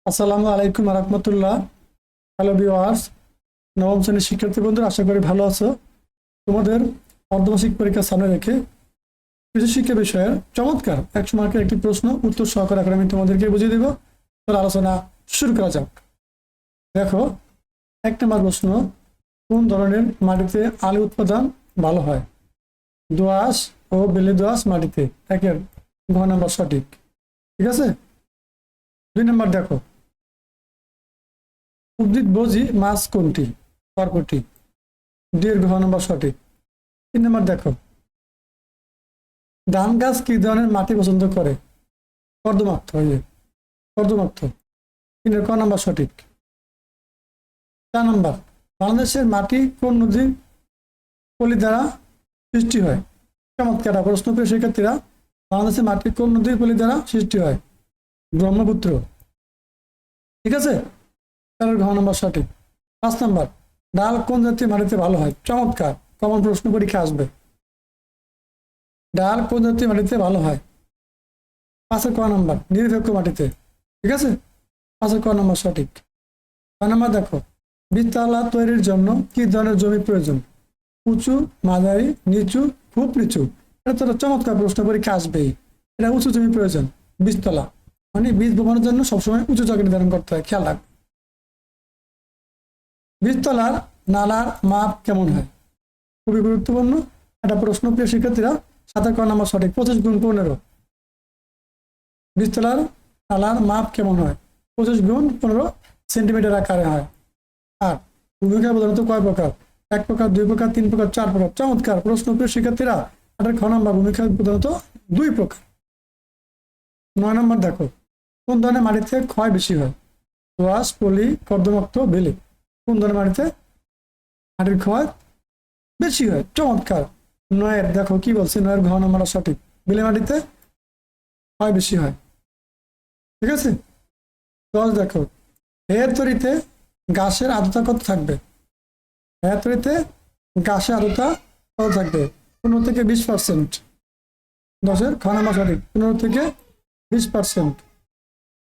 আসসালামু আলাইকুম রহমতুল্লাহ। Hello viewers, নবম শ্রেণীর শিক্ষার্থী বন্ধুরা, আশা করি ভালো আছো। তোমাদের অর্ধবার্ষিক পরীক্ষা সামনে রেখে কৃষি শিক্ষা বিষয়ের চমৎকার 100 মার্কের একটি প্রশ্ন উত্তর সহকারে এখন আমি তোমাদেরকে বুঝিয়ে দেব। তাহলে আলোচনা শুরু করা যাক। দেখো, 1 নম্বর প্রশ্ন, কোন ধরনের মাটিতে আলু উৎপাদন ভালো হয়? দোআঁশ ও বেলে দোআঁশ মাটিতে। একের ঘ নম্বর সঠিক। ঠিক আছে। 2 নম্বর দেখো, উদ্ভিদভোজী মাছ কোনটি? বরবটি। ডি-এর ঘ নম্বর সঠিক। 3 নম্বর দেখো, ধান গাছ কি ধরনের মাটি পছন্দ করে? কর্দমাক্ত। কর্দমাক্ত। 3-এর ক নম্বর সঠিক। 4 নম্বর, বাংলাদেশের মাটি কোন নদীর পলি দ্বারা সৃষ্টি হয়? চমৎকার প্রশ্ন প্রিয় শিক্ষার্থীরা। বাংলাদেশের মাটি কোন নদীর পলি দ্বারা সৃষ্টি হয়? ব্রহ্মপুত্র। ঠিক আছে। 4-এর ঘ নম্বর সঠিক। 5 নম্বর, ডাল কোন জাতীয় মাটিতে ভালো হয়? চমৎকার, কমন প্রশ্ন পরীক্ষা আসবে। ডাল কোন জাতীয় মাটিতে ভালো হয়? 5-এর ক নম্বর, নিরপেক্ষ মাটিতে। ঠিক আছে। 5-এর ক নম্বর সঠিক। 6 নম্বর দেখো, বীজতলা তৈরির জন্য কি ধরনের জমি প্রয়োজন? উঁচু, মাঝারি, নিচু, খুব নিচু। এটা তো চমৎকার প্রশ্ন পরীক্ষা আসবেই। এটা উঁচু জমি প্রয়োজন। বীজতলা মানে বীজ বপনের জন্য সবসময় উঁচু জায়গা নির্ধারণ করতে হয়, খেয়াল রাখবে। বীজতলার নালার মাপ কেমন হয়? খুবই গুরুত্বপূর্ণ একটা প্রশ্ন প্রিয় শিক্ষার্থীরা। 7-এর ক নম্বর সঠিক। 25x15। বীজতলার নালার মাপ কেমন হয়? 25x15 সেন্টিমিটার আকারে হয়। আর ভূমিকা প্রধানত কয় প্রকার? 1 প্রকার, 2 প্রকার, 3 প্রকার, 4 প্রকার। চমৎকার প্রশ্ন প্রিয় শিক্ষার্থীরা। 8-এর খ নম্বর, ভূমিকা প্রধানত 2 প্রকার। 9 নম্বর দেখো, কোন ধরনের মাটিতে ক্ষয় বেশি হয়? দোআঁশ, পলি, কর্দমাক্ত, বেলে। কোন ধরনের মাটিতে মাটির ক্ষয় বেশি হয়? চমৎকার। 9-এর দেখো কি বলছে, 9-এর ঘ নম্বর সঠিক। বেলে মাটিতে ক্ষয় বেশি হয়। ঠিক আছে। 10 দেখো, হেয়ার তৈরিতে গাছের আর্দ্রতা কত থাকবে? হেয়ার তৈরিতে গাছের আর্দ্রতা কত থাকবে? 15 থেকে 20%। 10-এর খ নম্বর সঠিক। 15 থেকে 20%।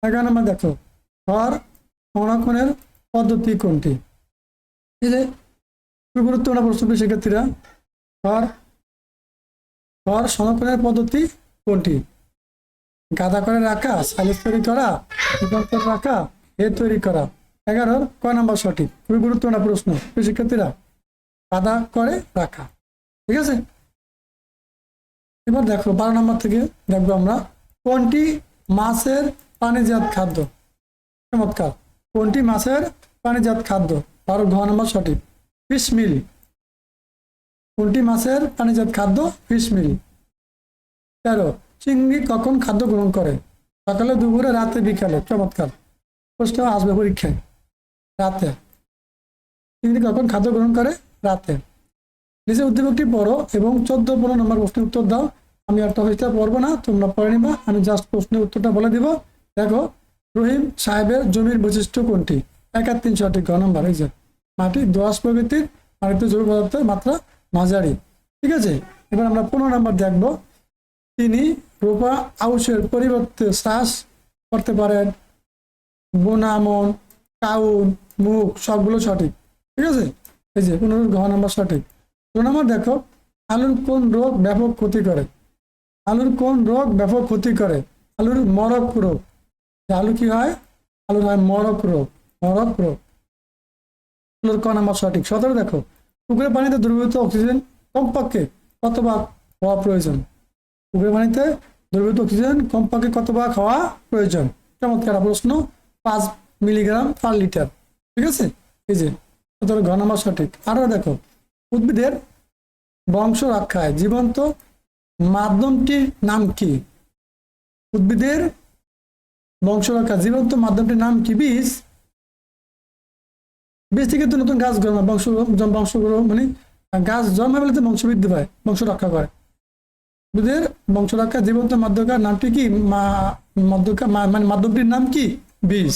11 নম্বর দেখো, খড় সংরক্ষণের পদ্ধতি কোনটি? এই যে খুব গুরুত্বপূর্ণ প্রশ্ন শিক্ষার্থীরা। খড় সংরক্ষণের পদ্ধতি কোনটি? গাদা করে রাখা, সাইলেজ তৈরি করা, রূপান্তর রাখা, তৈরি করা। 11-র ক নম্বর সঠিক। খুবই গুরুত্বপূর্ণ প্রশ্ন শিক্ষার্থীরা। গাদা করে রাখা। ঠিক আছে। এবার দেখো 12 নম্বর থেকে দেখবো আমরা, কোনটি মাছের পানিজাত খাদ্য? চমৎকার। কোনটি মাছের পানিজাত খাদ্য? 12 ঘ নম্বর সঠিক। Fish meal. কোনটি মাছের পানিজাত খাদ্য? Fish meal. 13, চিংড়ি কখন খাদ্য গ্রহণ করে? সকালে, দুপুরে, রাতে, বিকালে। চমৎকার প্রশ্ন আসবে পরীক্ষায়। রাতে। চিংড়ি কখন খাদ্য গ্রহণ করে? রাতে। নিচে উদ্দীপকটি পড়ো এবং 14-15 নম্বর প্রশ্নের উত্তর দাও। আমি একটা হইতে পড়বো না, তোমরা পড়ে নিবা। আমি জাস্ট প্রশ্নের উত্তরটা বলে দিব। দেখো, রহিম সাহেবের জমির বৈশিষ্ট্য কোনটি? 1 আর 3 সঠিক। ঘ নম্বর। এই যে মাটি দোআঁশ প্রকৃতির, মাটিতে জৈব পদার্থের মাত্রা মাঝারি। ঠিক আছে। এবার আমরা 15 নম্বর দেখবো, তিনি রোপা আউশের পরিবর্তে চাষ করতে পারেন বোনামন, কাউন, মুগ। সবগুলো সঠিক। ঠিক আছে। এই যে 15 ঘ নম্বর সঠিক। 2 নম্বর দেখো, আলুর কোন রোগ ব্যাপক ক্ষতি করে? আলুর কোন রোগ ব্যাপক ক্ষতি করে? আলুর মরক রোগ। আলু কি হয়? আলুর হয় মরক রোগ। মরক রোগ। আলুর ক নম্বর সঠিক। 17 দেখো, পুকুরের পানিতে দ্রবীভূত অক্সিজেন কমপক্ষে কত ভাগ হওয়া প্রয়োজন? পুকুরের পানিতে দ্রবীভূত অক্সিজেন কমপক্ষে কত ভাগ হওয়া প্রয়োজন? চমৎকার প্রশ্ন। 5 মিলিগ্রাম পার লিটার। ঠিক আছে। এই যে 17 ঘ নম্বর সঠিক। আরো দেখো, উদ্ভিদের বংশ রক্ষায় জীবন্ত মাধ্যমটির নাম কি? উদ্ভিদের বংশ রক্ষা জীবন্ত মাধ্যমটির নাম কি? বীজ। বীজ থেকে তো নতুন গাছ জন্মায়। বংশ মানে গাছ জন্মায় বলে তো বংশ বৃদ্ধি পায়, বংশ রক্ষা করে। উদ্ভিদের বংশ রক্ষা জীবন্ত মাধ্যকার নামটি কি? মানে মাধ্যমটির নাম কি? বীজ।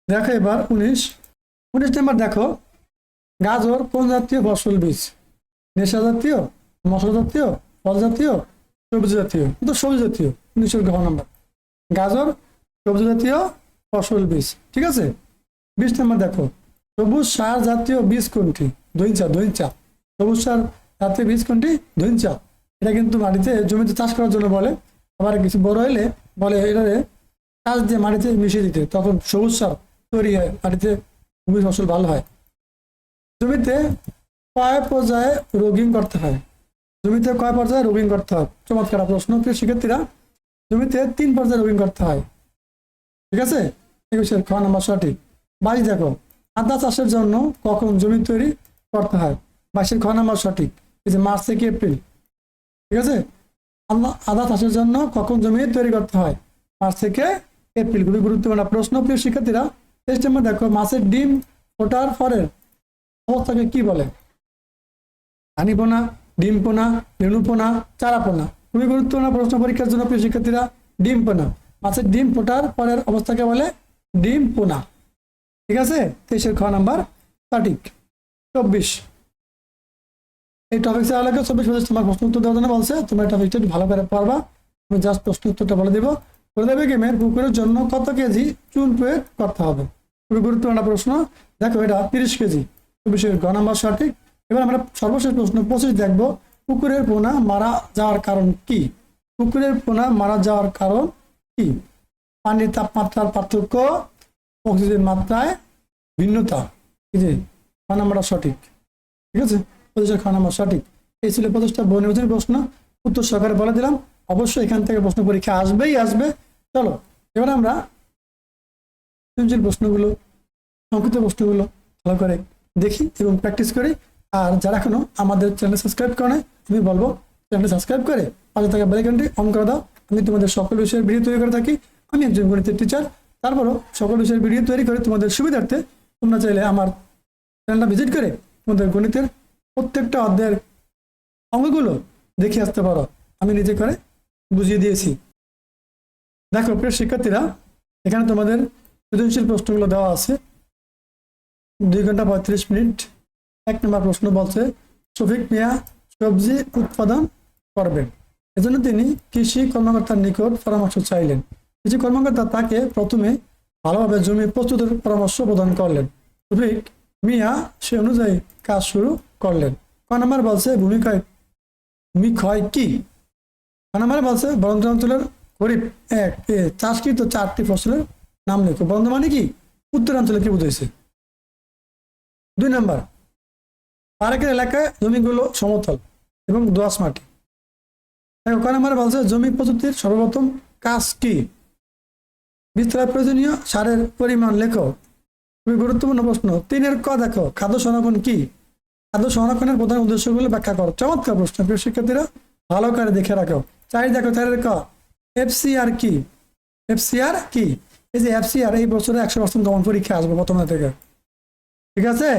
দেখো এবার 19 নম্বর দেখো, গাজর কোন জাতীয় ফসল বীজ? নেশা জাতীয়, মশলা জাতীয়, ফল জাতীয়, সবজি জাতীয়। তো সবজি জাতীয়। 19-এর ঘ নম্বর। গাজর সবজি জাতীয় ফসল বীজ। ঠিক আছে, 20 নম্বর দেখো, সবুজ সার জাতীয় বীজ কোনটি? দইঞ্চা, দইঞ্চা। সবুজ সার জাতীয় বীজ কোনটি? দইঞ্চা। এটা কিন্তু মাটিতে জমিতে চাষ করার জন্য বলে, আবার কিছু বড় হইলে বলে এটারে চাষ দিয়ে মাটিতে মিশিয়ে দিতে, তখন সবুজ সার তৈরি হয়, মাটিতে খুবই ফসল ভালো হয়। জমিতে কয় পর্যায়ে রোগিং করতে হয়? জমিতে কয় পর্যায়ে রোগিং করতে হয়? চমৎকার প্রশ্ন। প্রিয় শিক্ষার্থীরা, জমিতে 3 পর্যায়ে রোগিং করতে হয়। ঠিক আছে, 21 খ নম্বর সঠিক। 22 দেখো, আদা চাষের জন্য কখন জমি তৈরি করতে হয়? 22 খ নম্বর সঠিক। এই যে মার্চ থেকে এপ্রিল। ঠিক আছে, আদা চাষের জন্য কখন জমি তৈরি করতে হয়? মার্চ থেকে এপ্রিল। খুবই গুরুত্বপূর্ণ প্রশ্ন। প্রিয় শিক্ষার্থীরা, 23 নম্বর দেখো, মাছের ডিম ফোটার পরের অবস্থাকে কি বলে? হানি পোনা, ডিম পোনা, রেণু পোনা, চারা পোনা। খুবই গুরুত্বপূর্ণ প্রশ্ন পরীক্ষার জন্য। প্রিয় শিক্ষার্থীরা, ডিম পোনা। মাছের ডিম ফোটার পরের অবস্থাকে বলে ডিম পোনা। ঠিক আছে, 23 খ নাম্বার সঠিক। 24, এই টপিক আলোকে 24 তোমার প্রশ্ন উত্তর দেওয়ার জন্য বলছে। তোমার টপিকটা একটু ভালো করে পড়বা। আমি জাস্ট প্রশ্ন উত্তরটা বলে দেবো। বলে দেবে গেমের পুকুরের জন্য কত কেজি চুন প্রয়োগ করতে হবে? খুবই গুরুত্বপূর্ণ প্রশ্ন। দেখো, এটা 30 কেজি। 24 গ নাম্বার সঠিক। এবার আমরা সর্বশেষ প্রশ্ন 25 দেখবো, পুকুরের পোনা মারা যাওয়ার কারণ কি? পুকুরের পোনা মারা যাওয়ার কারণ কি? পানির তাপমাত্রার পার্থক্য, অক্সিজেন মাত্রায় ভিন্নতা। এই যে খ নাম্বারটা সঠিক। ঠিক আছে, 25 খ নাম্বার সঠিক। এই ছিল 25টা বহুনির্বাচনী প্রশ্ন। উত্তর সহকারে বলে দিলাম। অবশ্যই এখান থেকে প্রশ্ন পরীক্ষা আসবেই আসবে। চলো এবার আমরা সৃজনশীল প্রশ্নগুলো, সংক্ষিপ্ত প্রশ্নগুলো ভালো করে দেখি এবং প্র্যাকটিস করি। আর যারা এখনো আমাদের চ্যানেল সাবস্ক্রাইব করে নাই, আমি বলবো চ্যানেলটি সাবস্ক্রাইব করে পাশে থাকা বেল আইকনটি অন করে দাও। আমি তোমাদের সকল বিষয়ের ভিডিও তৈরি করে থাকি। আমি একজন গণিতের টিচার, তারপরও সকল বিষয়ের ভিডিও তৈরি করে তোমাদের সুবিধার্থে তোমরা চাইলে আমার চ্যানেলটা ভিজিট করে তোমাদের গণিতের প্রত্যেকটা অধ্যায়ের অঙ্কগুলো দেখে আসতে পারো। আমি নিজে করে বুঝিয়ে দিয়েছি। দেখো প্রিয় শিক্ষার্থীরা, এখানে তোমাদের সৃজনশীল প্রশ্নগুলো দেওয়া আছে। 2 ঘন্টা 35 মিনিট। 1 নম্বর প্রশ্ন বলছে, শফিক মিয়া সবজি উৎপাদন করবেন, এজন্য তিনি কৃষি কর্মকর্তার নিকট পরামর্শ চাইলেন। কৃষি কর্মকর্তা তাকে প্রথমে ভালোভাবে জমি প্রস্তুতের পরামর্শ প্রদান করলেন। শফিক মিয়া সে অনুযায়ী কাজ শুরু করলেন। ক নম্বর বলছে, ভূমিক্ষয় কি? ক নম্বরে বলছে, বরন্ত অঞ্চলের খরিফ 1 এ চাষকৃত 4টি ফসলের নাম লেখো। বরন্ত মানে কি? উত্তরাঞ্চলে কি বুঝাইছে? 2 নম্বর, পার্কের এলাকায় জমিগুলো সমতল এবং দোআঁশ মাটি। ক নম্বরে বলছে, জমি প্রস্তুতির সর্বপ্রথম কাজ কি? বিস্তার প্রয়োজনীয় সারের পরিমাণ লেখো। খুবই গুরুত্বপূর্ণ প্রশ্ন। 3 ক দেখো, খাদ্য সংরক্ষণ কি? খাদ্য সংরক্ষণের প্রধান উদ্দেশ্যগুলো ব্যাখ্যা করো। চমৎকার প্রশ্ন। প্রিয় শিক্ষার্থীরা, ভালো করে দেখে রাখো। 4 দেখো, 4 ক, FCR কি? FCR কি? এই যে FCR এই বছরে 100% কমন পরীক্ষা আসবে প্রথম থেকে। ঠিক আছে,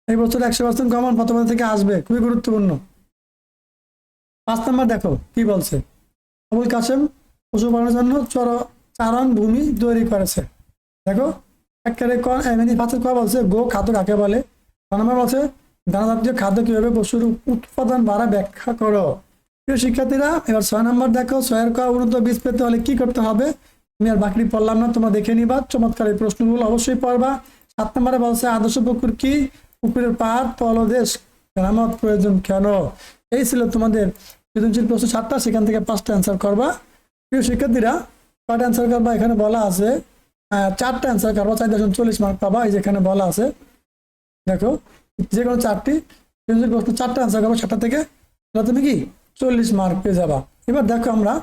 এই বছর 100% কমন প্রথম থেকে আসবে। খুবই গুরুত্বপূর্ণ। 5 নম্বর দেখো কি বলছে, আবুল কাসেম পশুপালনের জন্য চারণ ভূমি তৈরি করেছে। দেখো একেবারে পাঁচের ক বলছে, গো খাদ্য কাকে বলে? 6 নম্বর বলছে, দানা জাতীয় খাদ্য কিভাবে পশুর উৎপাদন বাড়া ব্যাখ্যা করো। প্রিয় শিক্ষার্থীরা, এবার 6 নম্বর দেখো, 6 ক, উন্নত বীজ পেতে হলে কি করতে হবে? আমি আর বাকি পড়লাম না, তোমরা দেখে নিবা। চমৎকার এই প্রশ্নগুলো অবশ্যই পড়বা। 7 নম্বরে বলছে, আদর্শ পুকুর কি? পুকুরের পাড় তলদেশ মেরামত প্রয়োজন কেন? এই ছিল তোমাদের সৃজনশীল প্রশ্ন 7টা, সেখান থেকে 5টা অ্যান্সার করবা। প্রিয় শিক্ষার্থীরা, 5টা অ্যান্সার করবা। এখানে বলা আছে 4টা অ্যান্সার করবা, 440 মার্ক পাবা। এই যেখানে বলা আছে দেখো, যে কোনো 4টি সৃজনশীল প্রশ্ন 4টা অ্যান্সার করবা 7টা থেকে, তুমি কি 40 মার্ক পেয়ে যাবা। এবার দেখো আমরা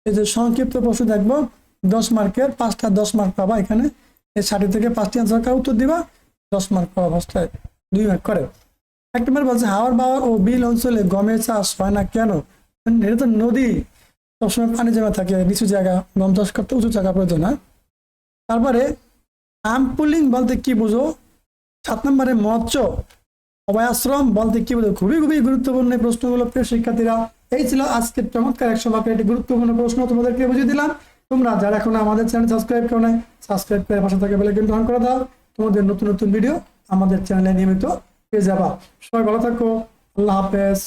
এই যে সংক্ষিপ্ত প্রশ্ন দেখবো 10 মার্কের, 5টা 10 মার্ক পাবা। এখানে এই 60 থেকে 5টি অ্যান্সার করার উত্তর দিবা, 10 মার্ক পাবা। 5টায় 2 মার্ক করে। 1 নম্বর বলছে, হাওড় বাওয়ার ও বিল অঞ্চলে গমের চাষ হয় না কেন? এটা তো নদী, সবসময় পানি জমা থাকে, নিচু জায়গা, গম চাষ করতে উঁচু জায়গা প্রয়োজন হয়। তারপরে আমপুলিং বলতে কি বুঝো? 7 নম্বরে মৎস্য অভয়াশ্রম বলতে কি বুঝো? খুবই খুবই গুরুত্বপূর্ণ এই প্রশ্নগুলো। প্রিয় শিক্ষার্থীরা, এই ছিল আজকের চমৎকার 100 মার্কের একটি গুরুত্বপূর্ণ প্রশ্ন, তোমাদেরকে বুঝিয়ে দিলাম। তোমরা যারা এখন আমাদের চ্যানেল সাবস্ক্রাইব করো নাই, সাবস্ক্রাইব করে পাশে থাকা বেল আইকনটি অন করে দাও। তোমাদের নতুন নতুন ভিডিও আমাদের চ্যানেলে নিয়মিত পেয়ে যাবা। সবাই ভালো থাকো। আল্লাহ হাফেজ।